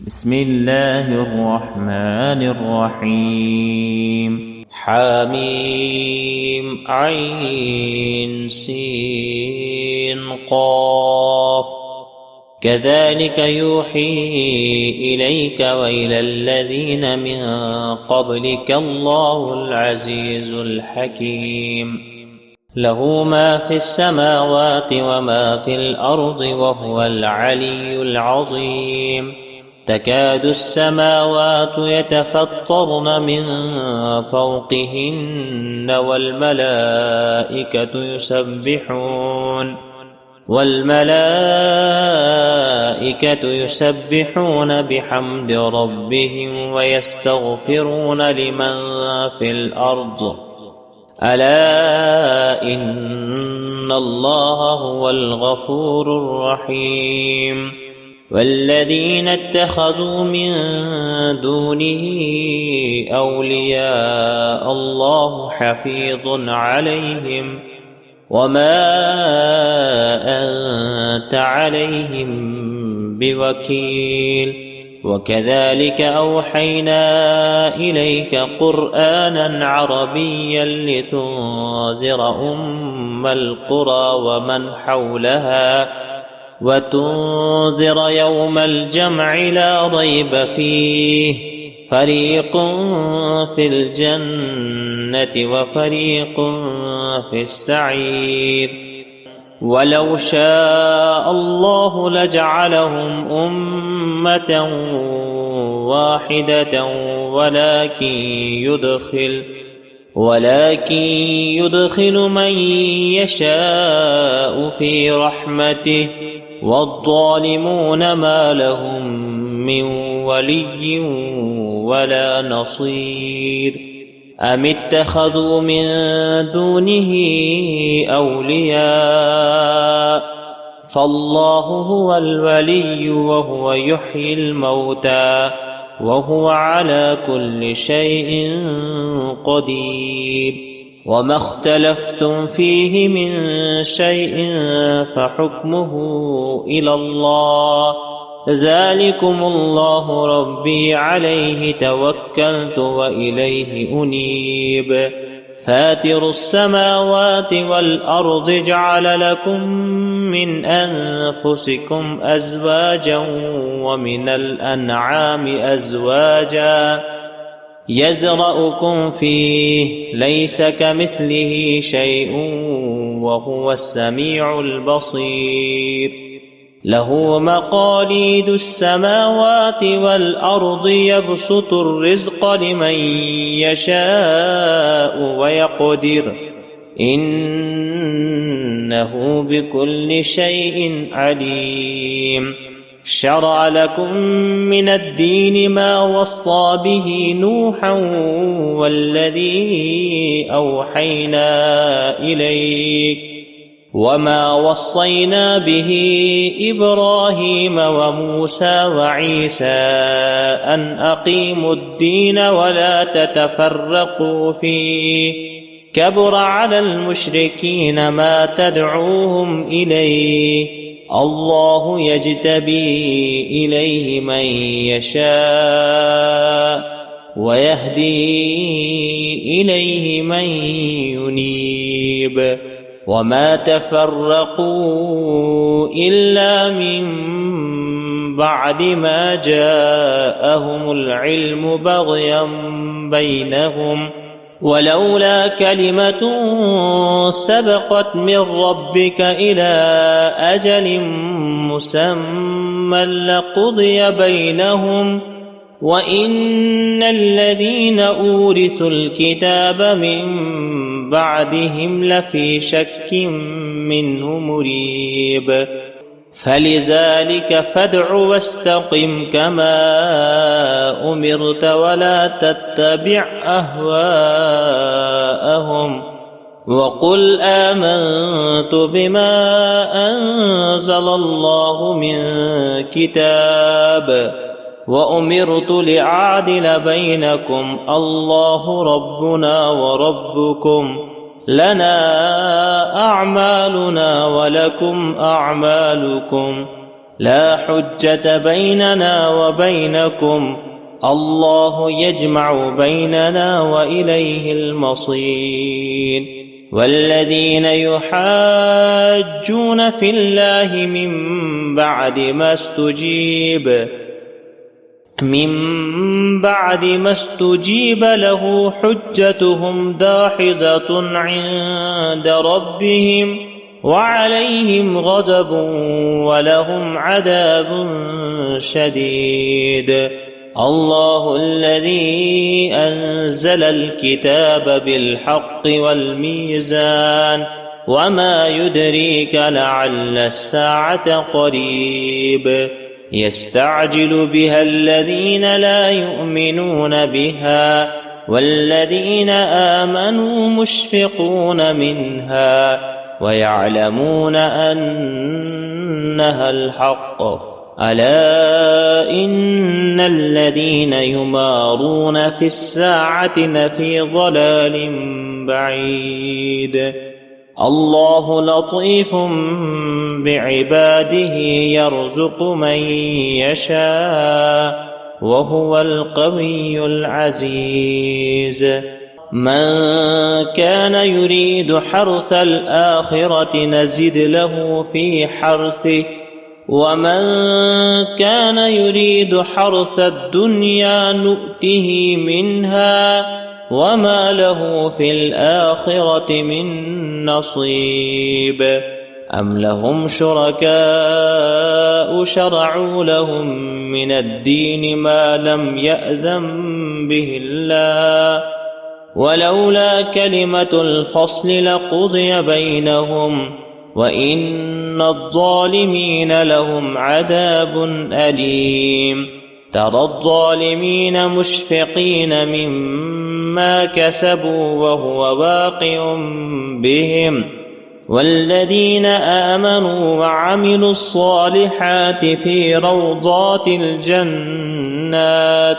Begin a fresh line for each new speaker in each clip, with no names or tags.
بسم الله الرحمن الرحيم. حميم عين سين قاف. كذلك يوحي إليك وإلى الذين من قبلك الله العزيز الحكيم. له ما في السماوات وما في الأرض وهو العلي العظيم. تكاد السماوات يتفطرن من فوقهن والملائكة يسبحون بحمد ربهم ويستغفرون لمن في الأرض ألا إن الله هو الغفور الرحيم. والذين اتخذوا من دونه أولياء الله حفيظ عليهم وما أنت عليهم بوكيل. وكذلك أوحينا إليك قرآنا عربيا لتنذر أم القرى ومن حولها وتنذر يوم الجمع لا ريب فيه فريق في الجنة وفريق في السعير. ولو شاء الله لجعلهم أمة واحدة ولكن يدخل من يشاء في رحمته والظالمون ما لهم من ولي ولا نصير. أم اتخذوا من دونه أولياء فالله هو الولي وهو يحيي الموتى وهو على كل شيء قدير. وما اختلفتم فيه من شيء فحكمه إلى الله ذلكم الله ربي عليه توكلت وإليه أنيب. فاتر السماوات والأرض جعل لكم من أنفسكم أزواجا ومن الأنعام أزواجا يذرأكم فيه ليس كمثله شيء وهو السميع البصير. له مقاليد السماوات والأرض يبسط الرزق لمن يشاء ويقدر إنه بكل شيء عليم. شرع لكم من الدين ما وصى به نوحا والذي أوحينا إليك وما وصينا به إبراهيم وموسى وعيسى أن أقيموا الدين ولا تتفرقوا فيه كبر على المشركين ما تدعوهم إليه الله يجتبي إليه من يشاء ويهدي إليه من ينيب. وما تفرقوا إلا من بعد ما جاءهم العلم بغيا بينهم ولولا كلمة سبقت من ربك إلى أجل مسمى لقضي بينهم وإن الذين أورثوا الكتاب من بعدهم لفي شك منه مريب. فلذلك فادع واستقم كما أمرت ولا تتبع أهواءهم وقل آمنت بما أنزل الله من كتاب وأمرت لأعدل بينكم الله ربنا وربكم لنا أعمالنا ولكم أعمالكم لا حجة بيننا وبينكم الله يجمع بيننا وإليه المصير والذين يحاجون في الله من بعد ما استجيب له حجتهم داحضة عند ربهم وعليهم غضب ولهم عذاب شديد الله الذي أنزل الكتاب بالحق والميزان وما يدريك لعل الساعة قريب يستعجل بها الذين لا يؤمنون بها والذين آمنوا مشفقون منها ويعلمون أنها الحق ألا إن الذين يمارون في الساعة لفي ضلال بعيد الله لطيف بعباده يرزق من يشاء وهو القوي العزيز من كان يريد حرث الآخرة نزد له في حرثه ومن كان يريد حرث الدنيا نؤته منها وما له في الآخرة من نصيب أم لهم شركاء شرعوا لهم من الدين ما لم يأذن به الله ولولا كلمة الفصل لقضي بينهم وإن الظالمين لهم عذاب أليم ترى الظالمين مشفقين مما كسبوا وهو واقع بهم والذين آمنوا وعملوا الصالحات في روضات الجنات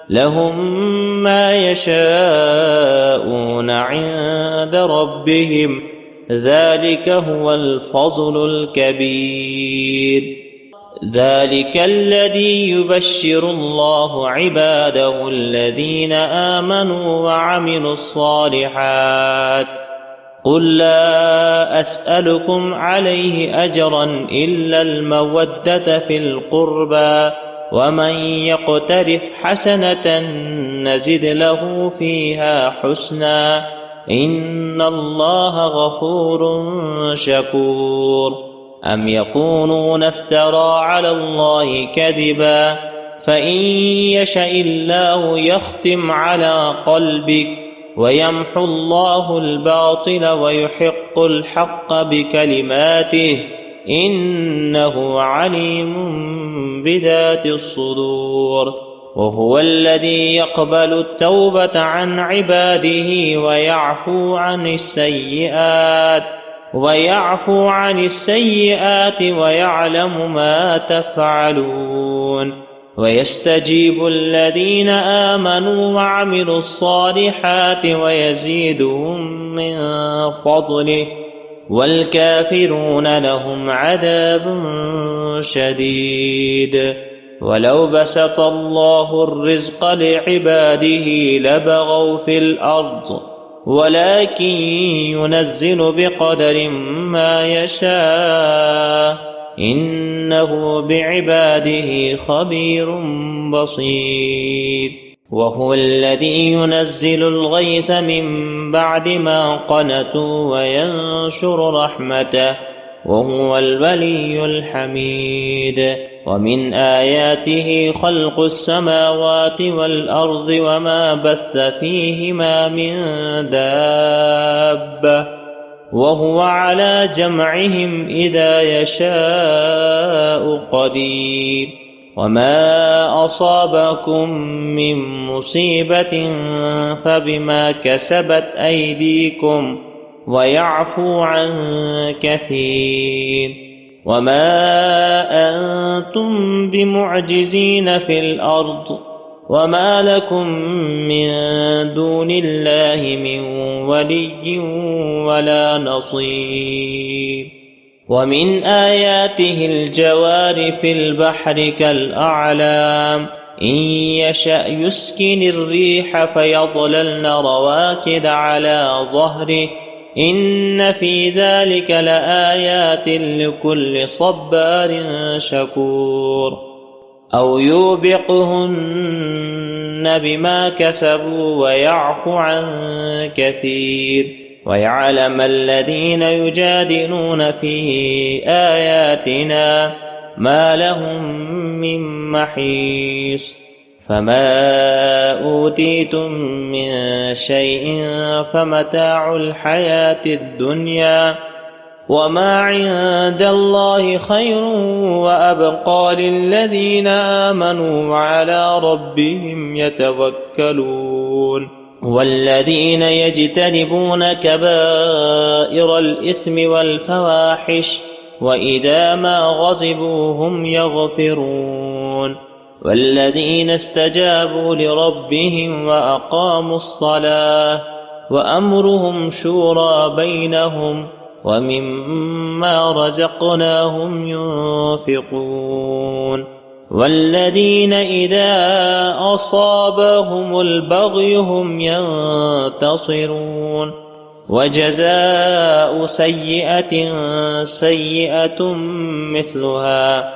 لهم ما يشاءون عند ربهم ذلك هو الفضل الكبير ذلك الذي يبشر الله عباده الذين آمنوا وعملوا الصالحات قل لا أسألكم عليه أجرا إلا المودة في القربى ومن يقترف حسنة نزد له فيها حسنا إن الله غفور شكور أم يقولون افترى على الله كذبا فإن يشأ الله يختم على قلبك ويمحو الله الباطل ويحق الحق بكلماته إنه عليم بذات الصدور وهو الذي يقبل التوبة عن عباده ويعفو عن السيئات ويعلم ما تفعلون ويستجيب الذين آمنوا وعملوا الصالحات ويزيدهم من فضله والكافرون لهم عذاب شديد ولو بسط الله الرزق لعباده لبغوا في الأرض ولكن ينزل بقدر ما يشاء إنه بعباده خبير بصير وهو الذي ينزل الغيث من بعد ما قنطوا وينشر رحمته وهو الولي الحميد ومن آياته خلق السماوات والأرض وما بث فيهما من دابة وهو على جمعهم إذا يشاء قدير وما أصابكم من مصيبة فبما كسبت أيديكم ويعفو عن كثير وما أنتم بمعجزين في الأرض وما لكم من دون الله من ولي ولا نصير ومن آياته الجوار في البحر كالأعلام إن يشأ يسكن الريح فيظللن رواكد على ظهره إن في ذلك لآيات لكل صبار شكور أو يوبقهن بما كسبوا ويعفو عن كثير ويعلم الذين يجادلون في آياتنا ما لهم من محيص فما أوتيتم من شيء فمتاع الحياة الدنيا وما عند الله خير وأبقى للذين آمنوا وعلى ربهم يتوكلون والذين يجتنبون كبائر الإثم والفواحش وإذا ما غضبوا هم يغفرون والذين استجابوا لربهم وأقاموا الصلاة وأمرهم شورى بينهم ومما رزقناهم ينفقون والذين إذا أصابهم البغي هم ينتصرون وجزاء سيئة سيئة مثلها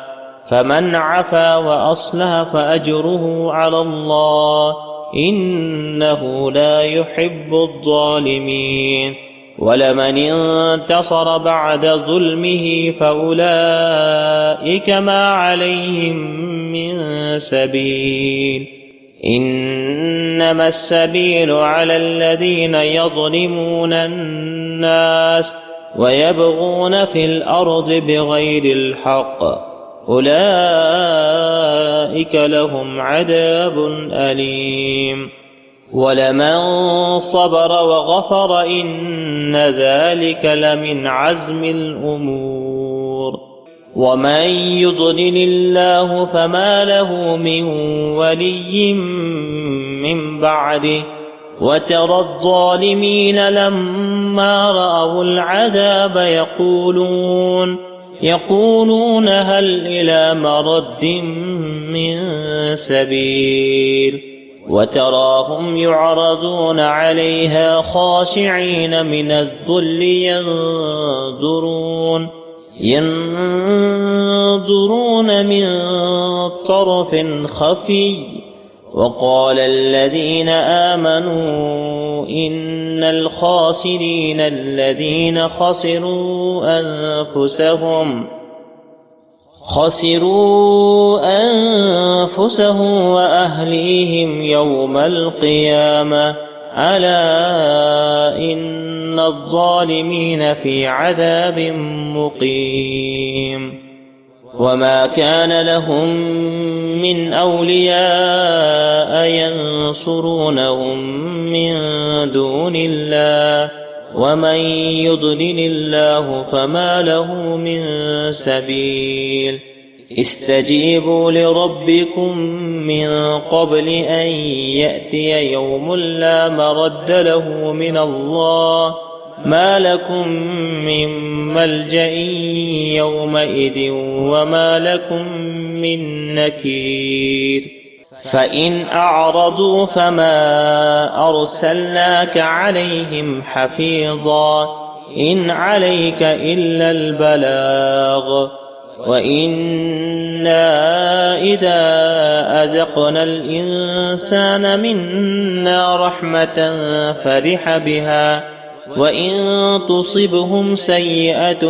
فمن عفا وأصلح فأجره على الله إنه لا يحب الظالمين ولمن انتصر بعد ظلمه فأولئك ما عليهم من سبيل إنما السبيل على الذين يظلمون الناس ويبغون في الأرض بغير الحق أولئك لهم عذاب أليم ولمن صبر وغفر إن ذلك لمن عزم الأمور ومن يضلل الله فما له من ولي من بعده وترى الظالمين لما رأوا العذاب يقولون هل إلى مرد من سبيل وتراهم يعرضون عليها خاشعين من الذل ينظرون من طرف خفي وقال الذين آمنوا إن الخاسرين الذين خسروا أنفسهم وأهليهم يوم القيامة ألا إن الظالمين في عذاب مقيم وما كان لهم من أولياء ينصرونهم من دون الله ومن يضلل الله فما له من سبيل استجيبوا لربكم من قبل أن يأتي يوم لا مرد له من الله ما لكم من ملجأ يومئذ وما لكم من نكير فإن أعرضوا فما أرسلناك عليهم حفيظا إن عليك إلا البلاغ وإنا إذا أذقنا الإنسان منا رحمة فرح بها وإن تصبهم سيئة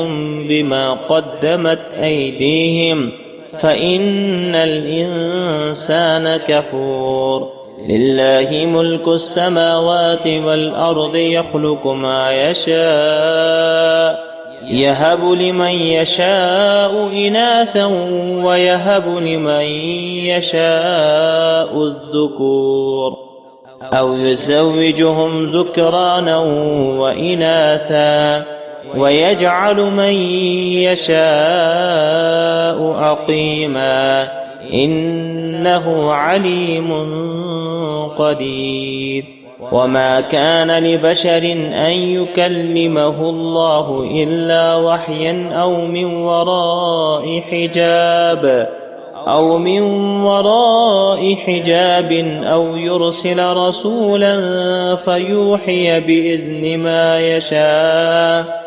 بما قدمت أيديهم فإن الإنسان كفور لله ملك السماوات والأرض يخلق ما يشاء يهب لمن يشاء إناثا ويهب لمن يشاء الذكور أو يزوجهم ذكرانا وإناثا ويجعل من يشاء عقيما إنه عليم قدير وما كان لبشر أن يكلمه الله إلا وحيا أو من وراء حجاب أو يرسل رسولا فيوحي بإذن ما يشاء